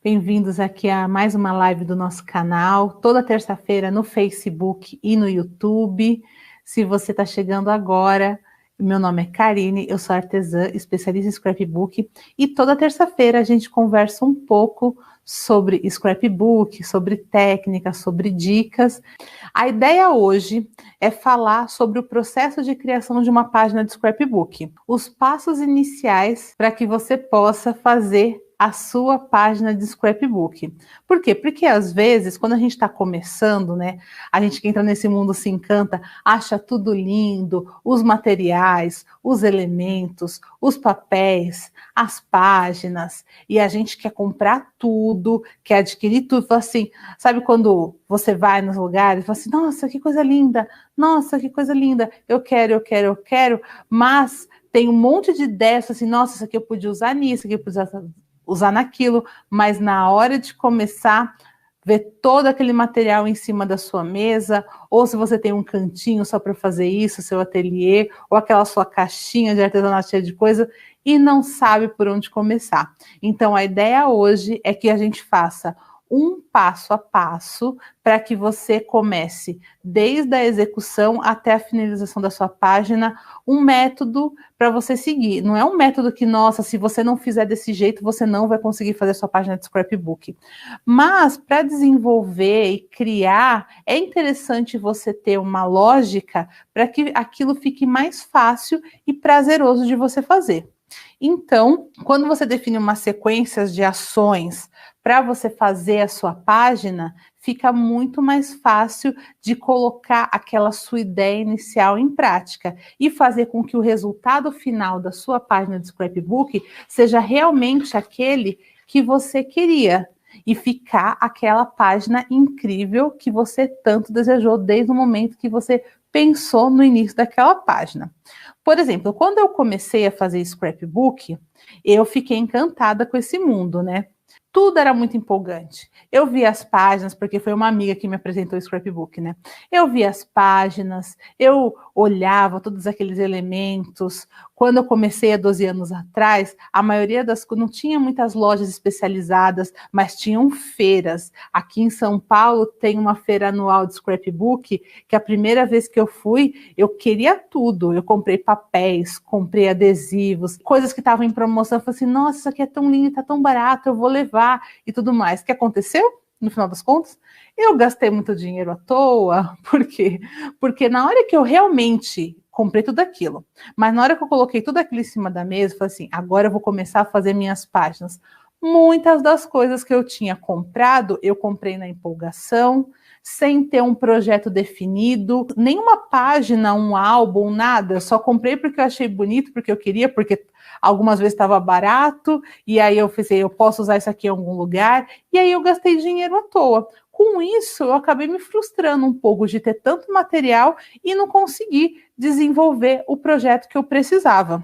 Bem-vindos aqui a mais uma live do nosso canal, toda terça-feira no Facebook e no YouTube. Se você está chegando agora, meu nome é Karine, eu sou artesã, especialista em scrapbook, e toda terça-feira a gente conversa um pouco sobre scrapbook, sobre técnica, sobre dicas. A ideia hoje é falar sobre o processo de criação de uma página de scrapbook, os passos iniciais para que você possa fazer a sua página de scrapbook. Por quê? Porque às vezes, quando a gente está começando, né, a gente que entra nesse mundo se encanta, acha tudo lindo, os materiais, os elementos, os papéis, as páginas, e a gente quer comprar tudo, quer adquirir tudo, assim, sabe quando você vai nos lugares e fala assim, nossa, que coisa linda, nossa, que coisa linda, eu quero, mas tem um monte de ideias, assim, nossa, isso aqui eu podia usar nisso, isso aqui eu podia usar naquilo, mas na hora de começar, ver todo aquele material em cima da sua mesa, ou se você tem um cantinho só para fazer isso, seu ateliê, ou aquela sua caixinha de artesanato cheia de coisa, e não sabe por onde começar. Então, a ideia hoje é que a gente faça um passo a passo para que você comece, desde a execução até a finalização da sua página, um método para você seguir. Não é um método que, nossa, se você não fizer desse jeito, você não vai conseguir fazer sua página de scrapbook. Mas, para desenvolver e criar, é interessante você ter uma lógica para que aquilo fique mais fácil e prazeroso de você fazer. Então, quando você define uma sequência de ações para você fazer a sua página, fica muito mais fácil de colocar aquela sua ideia inicial em prática e fazer com que o resultado final da sua página de scrapbook seja realmente aquele que você queria e ficar aquela página incrível que você tanto desejou desde o momento que você pensou no início daquela página. Por exemplo, quando eu comecei a fazer scrapbook, eu fiquei encantada com esse mundo, né? Tudo era muito empolgante. Eu vi as páginas, porque foi uma amiga que me apresentou o scrapbook, né? Eu vi as páginas, eu olhava todos aqueles elementos. Quando eu comecei há 12 anos atrás, a maioria das não tinha muitas lojas especializadas, mas tinham feiras. Aqui em São Paulo tem uma feira anual de scrapbook, que a primeira vez que eu fui, eu queria tudo. Eu comprei papéis, comprei adesivos, coisas que estavam em promoção. Eu falei assim, nossa, isso aqui é tão lindo, tá tão barato, eu vou levar e tudo mais. O que aconteceu? No final das contas, eu gastei muito dinheiro à toa. Por quê? Porque na hora que eu realmente comprei tudo aquilo, mas na hora que eu coloquei tudo aquilo em cima da mesa, falei assim, agora eu vou começar a fazer minhas páginas. Muitas das coisas que eu tinha comprado, eu comprei na empolgação, sem ter um projeto definido, nenhuma página, um álbum, nada. Eu só comprei porque eu achei bonito, porque eu queria, porque algumas vezes estava barato, e aí eu pensei, eu posso usar isso aqui em algum lugar, e aí eu gastei dinheiro à toa. Com isso, eu acabei me frustrando um pouco de ter tanto material e não conseguir desenvolver o projeto que eu precisava.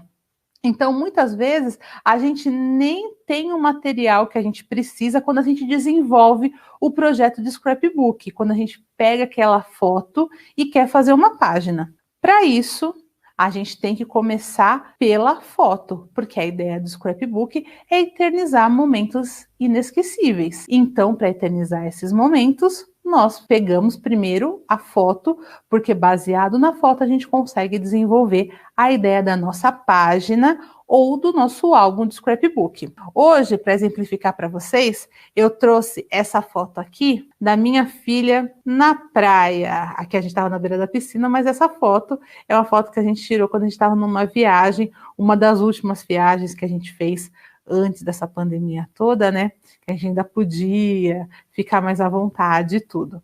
Então, muitas vezes, a gente nem tem o material que a gente precisa quando a gente desenvolve o projeto de scrapbook, quando a gente pega aquela foto e quer fazer uma página. Para isso, a gente tem que começar pela foto, porque a ideia do scrapbook é eternizar momentos inesquecíveis. Então, para eternizar esses momentos, nós pegamos primeiro a foto, porque baseado na foto a gente consegue desenvolver a ideia da nossa página ou do nosso álbum de scrapbook. Hoje, para exemplificar para vocês, eu trouxe essa foto aqui da minha filha na praia. Aqui a gente estava na beira da piscina, mas essa foto é uma foto que a gente tirou quando a gente estava numa viagem, uma das últimas viagens que a gente fez antes dessa pandemia toda, né? Que a gente ainda podia ficar mais à vontade e tudo.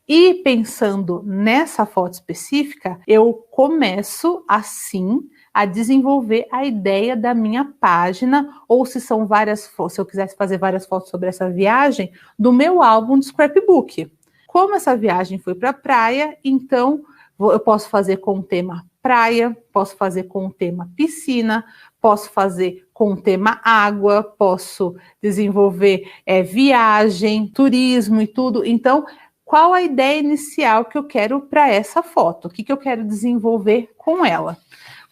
E pensando nessa foto específica, eu começo assim a desenvolver a ideia da minha página, ou se são várias fotos, se eu quisesse fazer várias fotos sobre essa viagem, do meu álbum de scrapbook. Como essa viagem foi para a praia, então eu posso fazer com o tema praia, posso fazer com o tema piscina, posso fazer com o tema água, posso desenvolver viagem, turismo e tudo. Então, qual a ideia inicial que eu quero para essa foto? O que eu quero desenvolver com ela?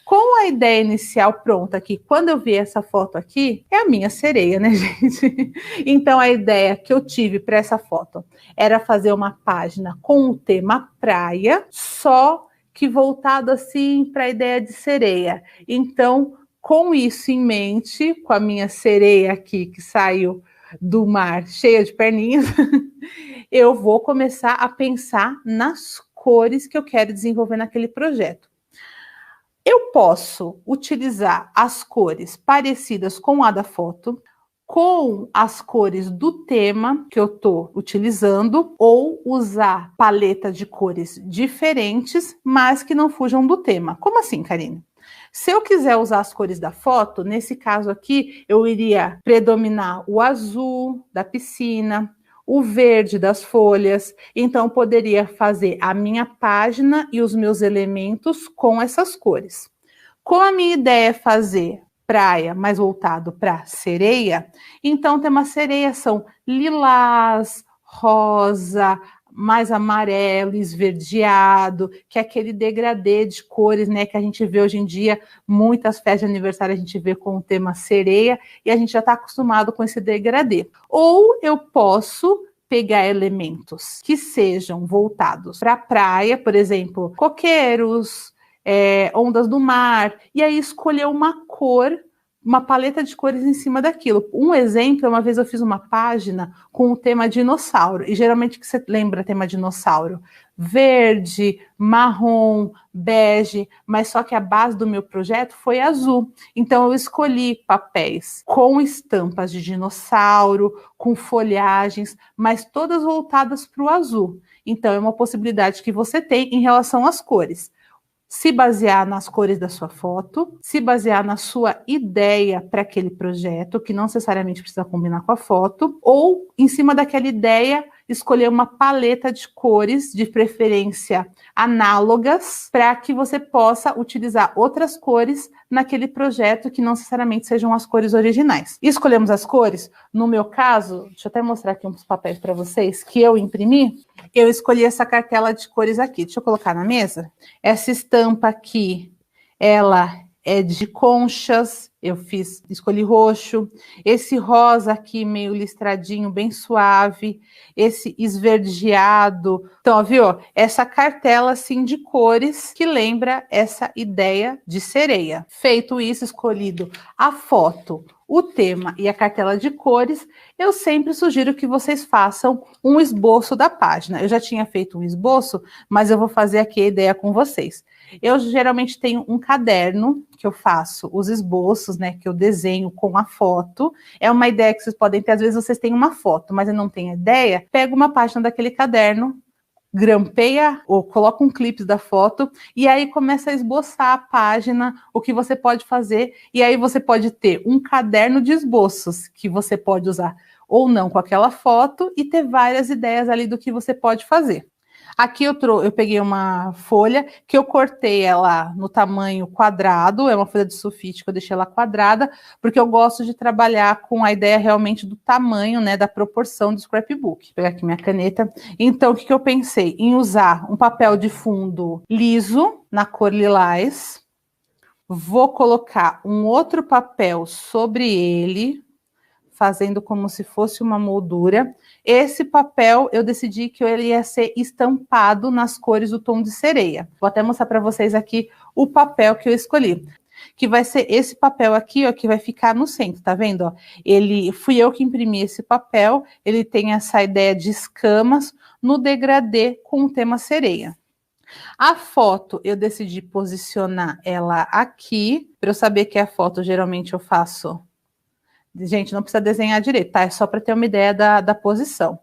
Com a ideia inicial pronta aqui, quando eu vi essa foto aqui, é a minha sereia, né, gente? Então, a ideia que eu tive para essa foto era fazer uma página com o tema praia, só que voltado assim para a ideia de sereia. Então, com isso em mente, com a minha sereia aqui que saiu do mar cheia de perninhas, eu vou começar a pensar nas cores que eu quero desenvolver naquele projeto. Eu posso utilizar as cores parecidas com a da foto, com as cores do tema que eu estou utilizando, ou usar paleta de cores diferentes, mas que não fujam do tema. Como assim, Karine? Se eu quiser usar as cores da foto, nesse caso aqui, eu iria predominar o azul da piscina, o verde das folhas, então poderia fazer a minha página e os meus elementos com essas cores. Como a minha ideia é fazer praia mais voltado para sereia, então tem uma sereia, são lilás, rosa, mais amarelo, esverdeado, que é aquele degradê de cores, né, que a gente vê hoje em dia, muitas festas de aniversário a gente vê com o tema sereia, e a gente já está acostumado com esse degradê. Ou eu posso pegar elementos que sejam voltados para a praia, por exemplo, coqueiros, ondas do mar, e aí escolher uma cor, uma paleta de cores em cima daquilo. Um exemplo, uma vez eu fiz uma página com o tema dinossauro, e geralmente que você lembra tema dinossauro? Verde, marrom, bege, mas só que a base do meu projeto foi azul. Então eu escolhi papéis com estampas de dinossauro, com folhagens, mas todas voltadas para o azul. Então é uma possibilidade que você tem em relação às cores. Se basear nas cores da sua foto, se basear na sua ideia para aquele projeto, que não necessariamente precisa combinar com a foto, ou em cima daquela ideia, escolher uma paleta de cores, de preferência análogas, para que você possa utilizar outras cores naquele projeto que não necessariamente sejam as cores originais. E escolhemos as cores, no meu caso, deixa eu até mostrar aqui uns papéis para vocês, que eu imprimi, eu escolhi essa cartela de cores aqui, deixa eu colocar na mesa. Essa estampa aqui, ela é de conchas, escolhi roxo, esse rosa aqui meio listradinho, bem suave, esse esverdeado, então, viu? Essa cartela assim de cores que lembra essa ideia de sereia. Feito isso, escolhido a foto, o tema e a cartela de cores, eu sempre sugiro que vocês façam um esboço da página. Eu já tinha feito um esboço, mas eu vou fazer aqui a ideia com vocês. Eu geralmente tenho um caderno que eu faço os esboços, né, que eu desenho com a foto. É uma ideia que vocês podem ter, às vezes vocês têm uma foto, mas eu não tenho ideia, pega uma página daquele caderno, grampeia ou coloca um clipe da foto e aí começa a esboçar a página, o que você pode fazer, e aí você pode ter um caderno de esboços que você pode usar ou não com aquela foto e ter várias ideias ali do que você pode fazer. Aqui eu peguei uma folha que eu cortei ela no tamanho quadrado, é uma folha de sulfite que eu deixei ela quadrada, porque eu gosto de trabalhar com a ideia realmente do tamanho, né, da proporção do scrapbook. Vou pegar aqui minha caneta. Então, o que eu pensei? Em usar um papel de fundo liso, na cor lilás. Vou colocar um outro papel sobre ele, fazendo como se fosse uma moldura. Esse papel, eu decidi que ele ia ser estampado nas cores do tom de sereia. Vou até mostrar para vocês aqui o papel que eu escolhi. Que vai ser esse papel aqui, ó, que vai ficar no centro, tá vendo? Ó? Fui eu que imprimi esse papel, ele tem essa ideia de escamas no degradê com o tema sereia. A foto, eu decidi posicionar ela aqui, para eu saber que a foto, geralmente eu faço... Gente, não precisa desenhar direito, tá? É só para ter uma ideia da posição.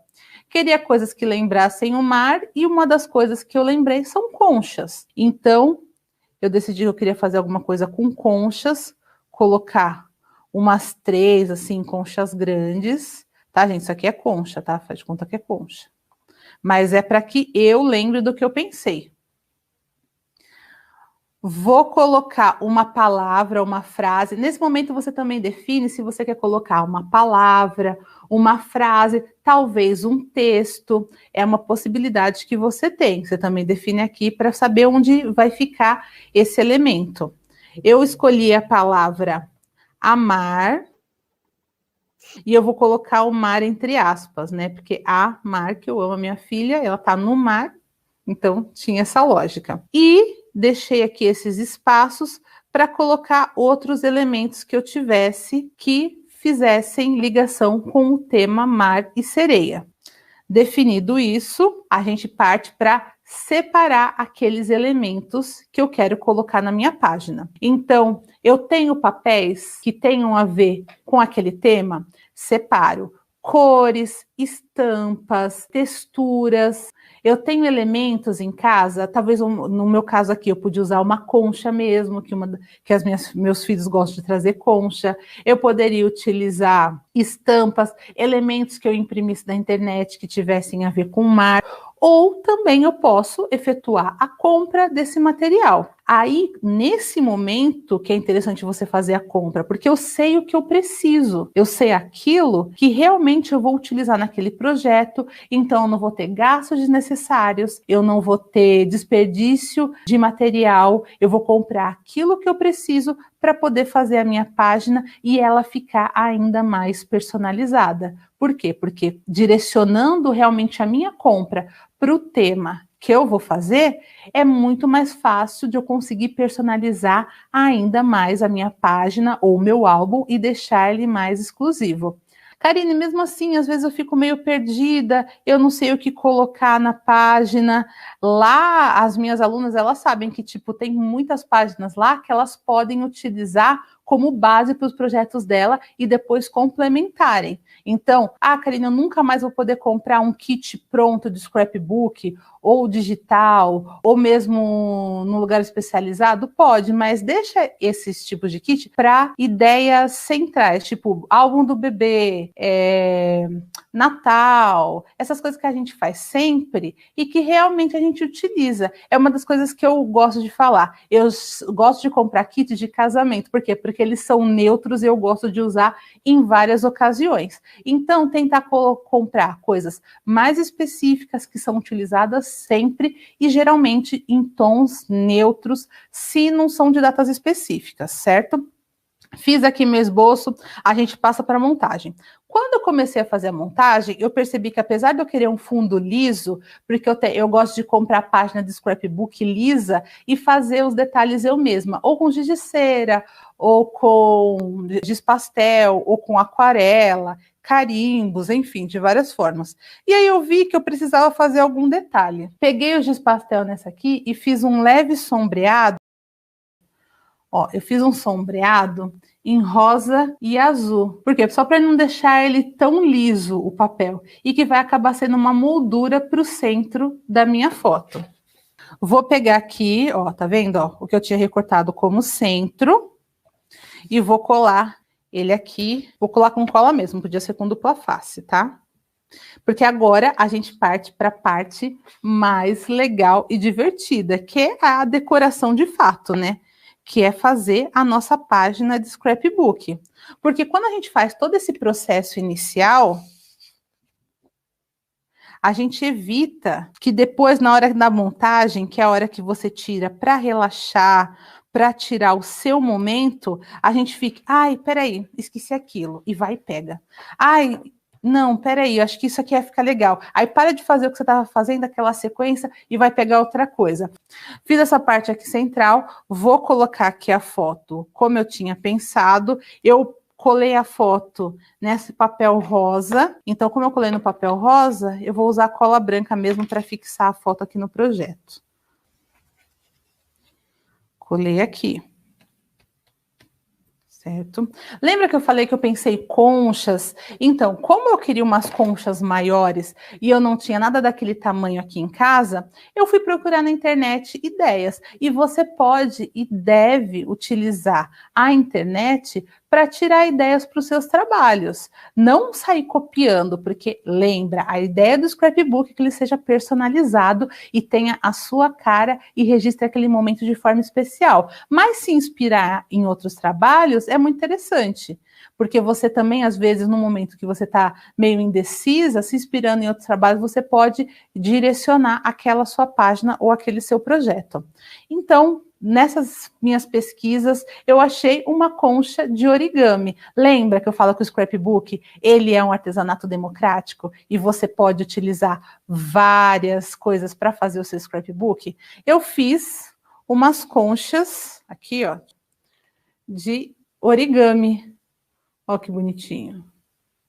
Queria coisas que lembrassem o mar, e uma das coisas que eu lembrei são conchas. Então, eu decidi que eu queria fazer alguma coisa com conchas, colocar umas 3, assim, conchas grandes. Tá, gente? Isso aqui é concha, tá? Faz de conta que é concha. Mas é para que eu lembre do que eu pensei. Vou colocar uma palavra, uma frase. Nesse momento você também define se você quer colocar uma palavra, uma frase, talvez um texto. É uma possibilidade que você tem. Você também define aqui para saber onde vai ficar esse elemento. Eu escolhi a palavra amar, e eu vou colocar o mar entre aspas, né? Porque amar, que eu amo a minha filha, ela tá no mar, então tinha essa lógica. E deixei aqui esses espaços para colocar outros elementos que eu tivesse que fizessem ligação com o tema mar e sereia. Definido isso, a gente parte para separar aqueles elementos que eu quero colocar na minha página. Então, eu tenho papéis que tenham a ver com aquele tema, separo cores, estampas, texturas. Eu tenho elementos em casa, talvez no meu caso aqui eu podia usar uma concha mesmo, que meus filhos gostam de trazer concha. Eu poderia utilizar estampas, elementos que eu imprimisse da internet que tivessem a ver com o mar. Ou também eu posso efetuar a compra desse material. Aí, nesse momento, que é interessante você fazer a compra, porque eu sei o que eu preciso, eu sei aquilo que realmente eu vou utilizar naquele projeto, então eu não vou ter gastos desnecessários, eu não vou ter desperdício de material, eu vou comprar aquilo que eu preciso para poder fazer a minha página e ela ficar ainda mais personalizada. Por quê? Porque direcionando realmente a minha compra para o tema que eu vou fazer, é muito mais fácil de eu conseguir personalizar ainda mais a minha página ou o meu álbum e deixar ele mais exclusivo. Karine, mesmo assim, às vezes eu fico meio perdida, eu não sei o que colocar na página. Lá, as minhas alunas, elas sabem que, tipo, tem muitas páginas lá que elas podem utilizar como base para os projetos dela e depois complementarem. Então, Karine, eu nunca mais vou poder comprar um kit pronto de scrapbook, ou digital, ou mesmo num lugar especializado? Pode, mas deixa esses tipos de kit para ideias centrais, tipo álbum do bebê, Natal, essas coisas que a gente faz sempre e que realmente a gente utiliza. É uma das coisas que eu gosto de falar. Eu gosto de comprar kits de casamento. Por quê? Porque eles são neutros e eu gosto de usar em várias ocasiões. Então, tentar comprar coisas mais específicas que são utilizadas sempre e geralmente em tons neutros, se não são de datas específicas, certo? Fiz aqui meu esboço, a gente passa para a montagem. Quando eu comecei a fazer a montagem, eu percebi que apesar de eu querer um fundo liso, porque eu gosto de comprar a página de scrapbook lisa e fazer os detalhes eu mesma, ou com giz de cera, ou com giz pastel, ou com aquarela, carimbos, enfim, de várias formas. E aí eu vi que eu precisava fazer algum detalhe. Peguei o giz pastel nessa aqui e fiz um leve sombreado. Ó, eu fiz um sombreado em rosa e azul. Por quê? Só para não deixar ele tão liso, o papel. E que vai acabar sendo uma moldura para o centro da minha foto. Vou pegar aqui, ó, tá vendo? Ó, o que eu tinha recortado como centro. E vou colar ele aqui. Vou colar com cola mesmo, podia ser com dupla face, tá? Porque agora a gente parte para a parte mais legal e divertida, que é a decoração de fato, né? Que é fazer a nossa página de scrapbook. Porque quando a gente faz todo esse processo inicial, a gente evita que depois, na hora da montagem, que é a hora que você tira para relaxar, para tirar o seu momento, a gente fica, ai, peraí, esqueci aquilo, e vai e pega. Ai, não, peraí, eu acho que isso aqui ia ficar legal. Aí para de fazer o que você estava fazendo, aquela sequência, e vai pegar outra coisa. Fiz essa parte aqui central, vou colocar aqui a foto como eu tinha pensado. Eu colei a foto nesse papel rosa. Então, como eu colei no papel rosa, eu vou usar cola branca mesmo para fixar a foto aqui no projeto. Colei aqui. Certo? Lembra que eu falei que eu pensei conchas? Então, como eu queria umas conchas maiores e eu não tinha nada daquele tamanho aqui em casa, eu fui procurar na internet ideias. E você pode e deve utilizar a internet para tirar ideias para os seus trabalhos. Não sair copiando, porque lembra, a ideia do scrapbook é que ele seja personalizado e tenha a sua cara e registre aquele momento de forma especial. Mas se inspirar em outros trabalhos é muito interessante. Porque você também, às vezes, no momento que você está meio indecisa, se inspirando em outros trabalhos, você pode direcionar aquela sua página ou aquele seu projeto. Então, nessas minhas pesquisas, eu achei uma concha de origami. Lembra que eu falo que o scrapbook, ele é um artesanato democrático e você pode utilizar várias coisas para fazer o seu scrapbook? Eu fiz umas conchas, aqui, ó, de origami. Ó que bonitinho.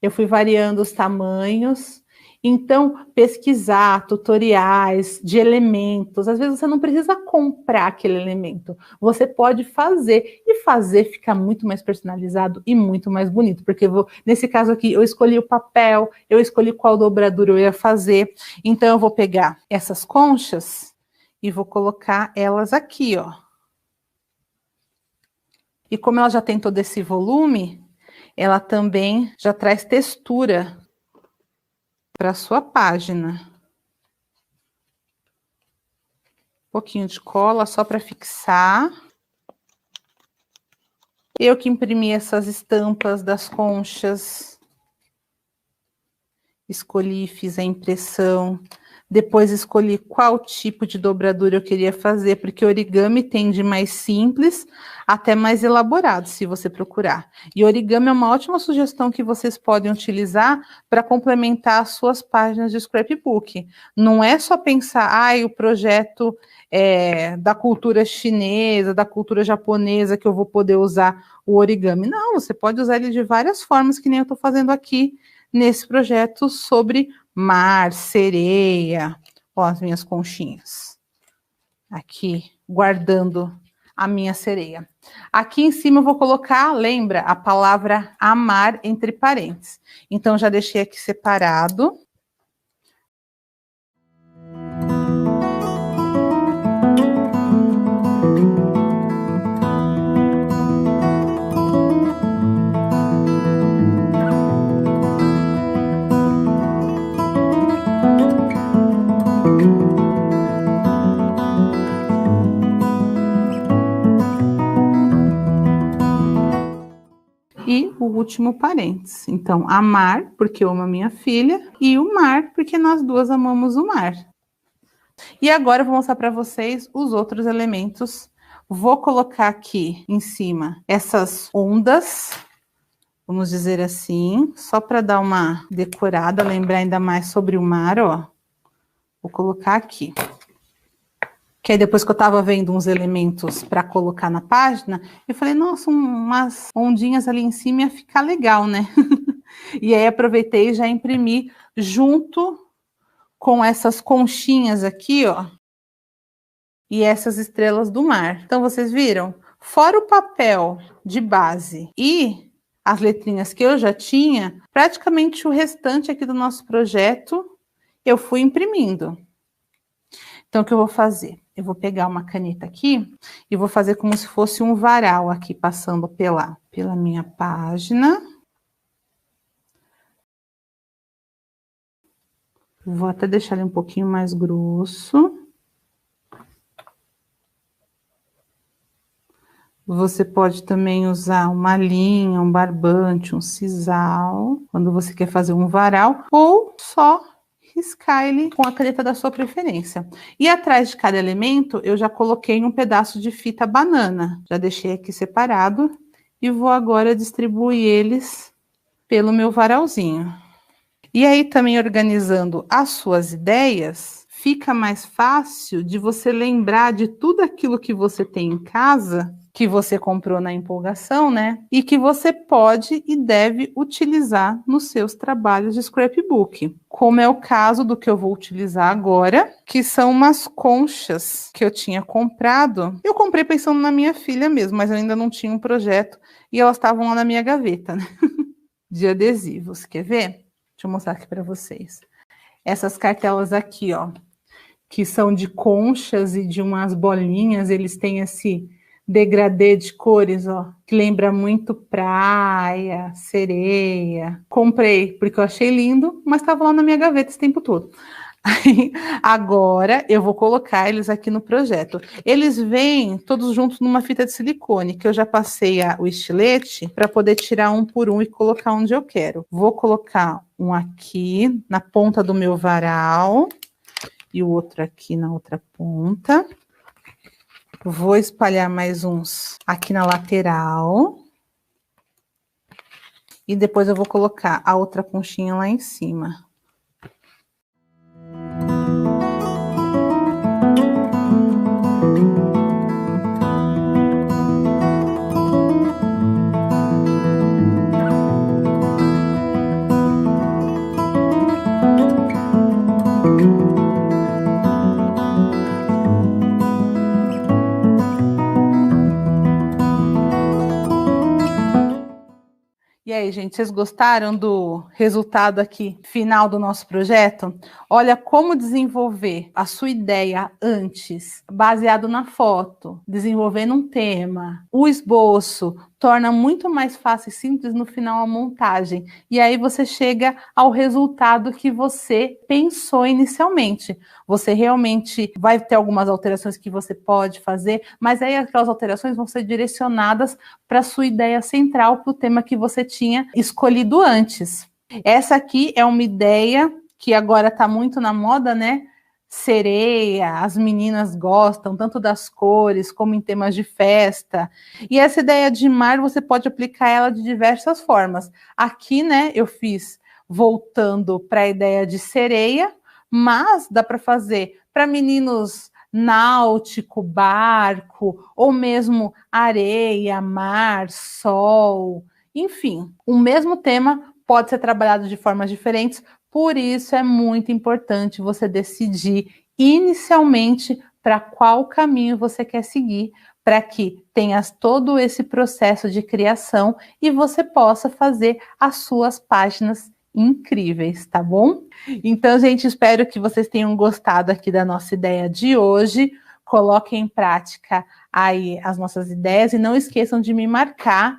Eu fui variando os tamanhos. Então, pesquisar tutoriais de elementos. Às vezes você não precisa comprar aquele elemento. Você pode fazer. E fazer fica muito mais personalizado e muito mais bonito. Porque nesse caso aqui, eu escolhi o papel, eu escolhi qual dobradura eu ia fazer. Então, eu vou pegar essas conchas e vou colocar elas aqui, ó. E como ela já tem todo esse volume, ela também já traz textura para a sua página. Um pouquinho de cola só para fixar. Eu que imprimi essas estampas das conchas. Escolhi, fiz a impressão. Depois escolhi qual tipo de dobradura eu queria fazer, porque origami tem de mais simples até mais elaborado, se você procurar. E origami é uma ótima sugestão que vocês podem utilizar para complementar as suas páginas de scrapbook. Não é só pensar, o projeto da cultura chinesa, da cultura japonesa, que eu vou poder usar o origami. Não, você pode usar ele de várias formas, que nem eu estou fazendo aqui nesse projeto sobre mar, sereia. Ó, as minhas conchinhas. Aqui, guardando a minha sereia. Aqui em cima eu vou colocar, lembra, a palavra amar entre parênteses. Então, já deixei aqui separado. E o último parênteses. Então, amar, porque eu amo a minha filha, e o mar, porque nós duas amamos o mar. E agora eu vou mostrar para vocês os outros elementos. Vou colocar aqui em cima essas ondas, vamos dizer assim, só para dar uma decorada, lembrar ainda mais sobre o mar, ó. Vou colocar aqui. Que aí depois que eu estava vendo uns elementos para colocar na página, eu falei, nossa, umas ondinhas ali em cima ia ficar legal, né? E aí aproveitei e já imprimi junto com essas conchinhas aqui, ó. E essas estrelas do mar. Então, vocês viram? Fora o papel de base e as letrinhas que eu já tinha, praticamente o restante aqui do nosso projeto eu fui imprimindo. Então, o que eu vou fazer? Eu vou pegar uma caneta aqui e vou fazer como se fosse um varal aqui, passando pela minha página. Vou até deixar ele um pouquinho mais grosso. Você pode também usar uma linha, um barbante, um sisal, quando você quer fazer um varal, ou só riscar ele com a caneta da sua preferência. E atrás de cada elemento, eu já coloquei um pedaço de fita banana. Já deixei aqui separado e vou agora distribuir eles pelo meu varalzinho. E aí também organizando as suas ideias, fica mais fácil de você lembrar de tudo aquilo que você tem em casa, que você comprou na empolgação, né? E que você pode e deve utilizar nos seus trabalhos de scrapbook. Como é o caso do que eu vou utilizar agora, que são umas conchas que eu tinha comprado. Eu comprei pensando na minha filha mesmo, mas eu ainda não tinha um projeto e elas estavam lá na minha gaveta, né? De adesivos. Quer ver? Deixa eu mostrar aqui para vocês. Essas cartelas aqui, ó, que são de conchas e de umas bolinhas, eles têm esse degradê de cores, ó, que lembra muito praia, sereia. Comprei porque eu achei lindo, mas estava lá na minha gaveta esse tempo todo. Agora eu vou colocar eles aqui no projeto. Eles vêm todos juntos numa fita de silicone, que eu já passei o estilete para poder tirar um por um e colocar onde eu quero. Vou colocar um aqui na ponta do meu varal e o outro aqui na outra ponta. Vou espalhar mais uns aqui na lateral. E depois eu vou colocar a outra conchinha lá em cima. E aí, gente, vocês gostaram do resultado aqui final do nosso projeto? Olha como desenvolver a sua ideia antes, baseado na foto, desenvolvendo um tema, o esboço, torna muito mais fácil e simples no final a montagem. E aí você chega ao resultado que você pensou inicialmente. Você realmente vai ter algumas alterações que você pode fazer, mas aí aquelas alterações vão ser direcionadas para a sua ideia central, para o tema que você tinha escolhido antes. Essa aqui é uma ideia que agora está muito na moda, né? Sereia, as meninas gostam tanto das cores como em temas de festa. E essa ideia de mar, você pode aplicar ela de diversas formas. Aqui, né, eu fiz voltando para a ideia de sereia, mas dá para fazer para meninos náutico, barco, ou mesmo areia, mar, sol, enfim. O mesmo tema pode ser trabalhado de formas diferentes, por isso é muito importante você decidir inicialmente para qual caminho você quer seguir, para que tenha todo esse processo de criação e você possa fazer as suas páginas incríveis, tá bom? Então, gente, espero que vocês tenham gostado aqui da nossa ideia de hoje. Coloquem em prática aí as nossas ideias e não esqueçam de me marcar.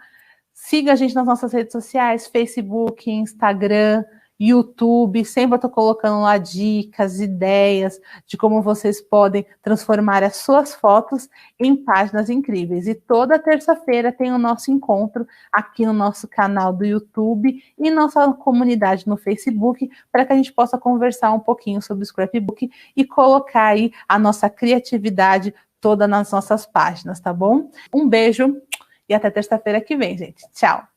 Siga a gente nas nossas redes sociais, Facebook, Instagram, YouTube, sempre eu estou colocando lá dicas, ideias de como vocês podem transformar as suas fotos em páginas incríveis. E toda terça-feira tem o nosso encontro aqui no nosso canal do YouTube e nossa comunidade no Facebook, para que a gente possa conversar um pouquinho sobre o scrapbook e colocar aí a nossa criatividade toda nas nossas páginas, tá bom? Um beijo e até terça-feira que vem, gente. Tchau!